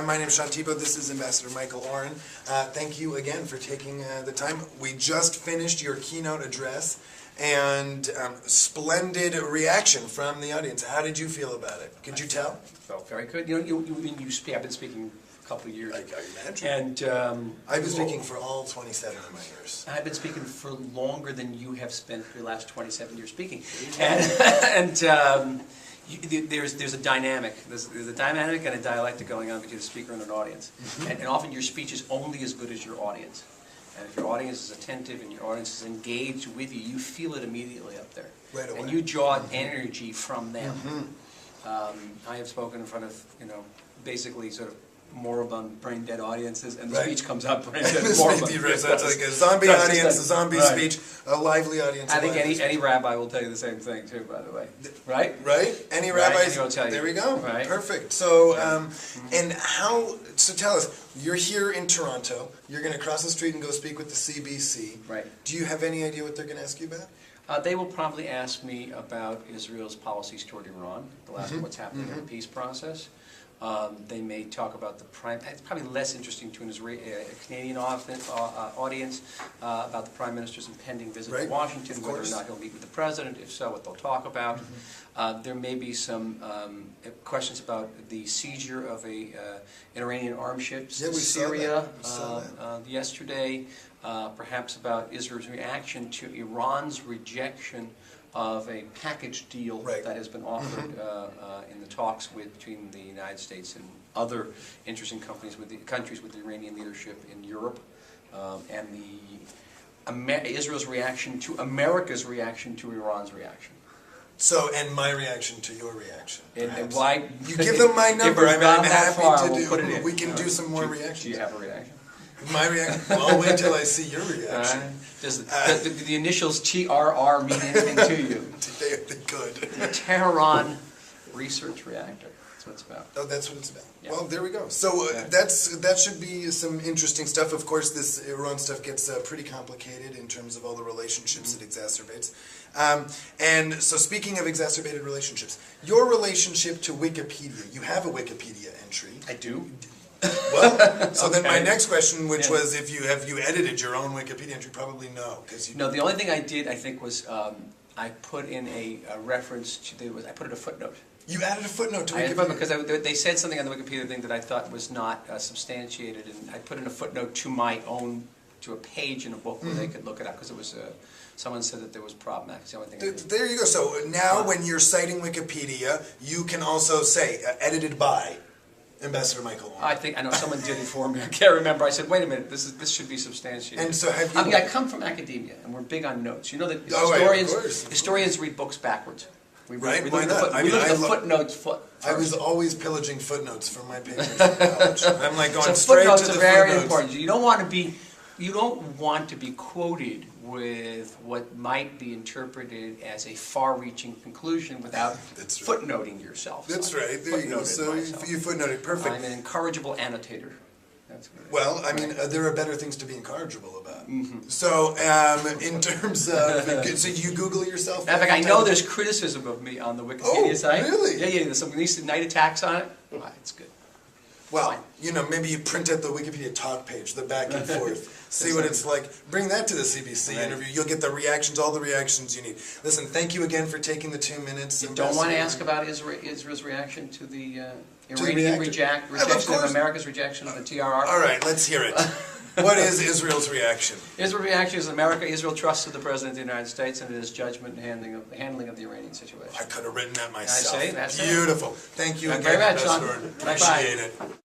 my name is Sean Tebow. This is Ambassador Michael Oren. Thank you again for taking the time. We just finished your keynote address, and splendid reaction from the audience. How did you feel about it? Could you tell? Felt very good. I've been speaking a couple of years. I imagine. And I've been speaking for all 27 of my years. I've been speaking for longer than you have spent your last 27 years speaking. And there's a dynamic. There's a dynamic and a dialectic going on between the speaker and an audience. And often your speech is only as good as your audience. And if your audience is attentive and your audience is engaged with you, you feel it immediately up there. Right away. And you draw energy from them. I have spoken in front of, basically sort of moribund, brain-dead audiences, and the speech comes out brain-dead, moribund. That's like a zombie audience, a zombie speech, a lively audience. I think any rabbi will tell you the same thing, too, by the way. Right? Right? Any rabbis? Will tell you. There we go. Right. Perfect. So, so tell us, you're here in Toronto, you're going to cross the street and go speak with the CBC. Right. Do you have any idea what they're going to ask you about? They will probably ask me about Israel's policies toward Iran, what's happening in the peace process. They may talk about it's probably less interesting to a Canadian audience, about the Prime Minister's impending visit to Washington, whether or not he'll meet with the President, if so, what they'll talk about. There may be some questions about the seizure of an Iranian arms ship in Syria yesterday, perhaps about Israel's reaction to Iran's rejection of a package deal that has been offered in the talks between the United States and other interesting countries with the Iranian leadership in Europe, and Israel's reaction to America's reaction to Iran's reaction. So, and my reaction to your reaction. And why you give them my number? I'm happy to put it in. We can do some more reactions. Do you have a reaction? My reaction? Well, I'll wait till I see your reaction. Does the initials TRR mean anything to you? They could. The Tehran Research Reactor. That's what it's about. Oh, that's what it's about. Yeah. Well, there we go. So that should be some interesting stuff. Of course, this Iran stuff gets pretty complicated in terms of all the relationships it exacerbates. And so speaking of exacerbated relationships, your relationship to Wikipedia, you have a Wikipedia entry. I do. Well, so then my next question, which was, have you edited your own Wikipedia entry? Probably no, because you. No, the only thing I did, I think, was I put in a reference to I put in a footnote. You added a footnote to Wikipedia? I added a footnote because they said something on the Wikipedia thing that I thought was not substantiated, and I put in a footnote to a page in a book where they could look it up, because it was someone said that there was problematic. It's the only thing I did. There you go. So now when you're citing Wikipedia, you can also say edited by Ambassador Michael Oren. I know someone did it for me. I can't remember. I said, wait a minute, this should be substantiated. And so have you? I come from academia, and we're big on notes. You know that historians read books backwards. Why not? We look at the footnotes first. I was always pillaging footnotes from my papers in college. I'm like going straight to the footnotes. Footnotes are very important. You don't want to be quoted with what might be interpreted as a far-reaching conclusion without footnoting yourself. That's right. There you go. So you footnoted. Perfect. I'm an incorrigible annotator. That's good. Well, I mean, there are better things to be incorrigible about. So, in terms of, so you Google yourself? In fact, I know there's criticism of me on the Wikipedia site. Oh, really? Yeah. There's some night attacks on it. It's good. Well, maybe you print out the Wikipedia talk page, the back and forth. See what it's like. Bring that to the CBC interview. You'll get the reactions, all the reactions you need. Listen, thank you again for taking the 2 minutes. You don't want to ask about Israel's reaction to the Iranian rejection of America's rejection of the TRR? All right, let's hear it. What is Israel's reaction? Israel's reaction is Israel trusted the President of the United States and his judgment and handling of the Iranian situation. I could have written that myself. I say, that's beautiful. Thank you again, very much, Sean. Ambassador. Appreciate it.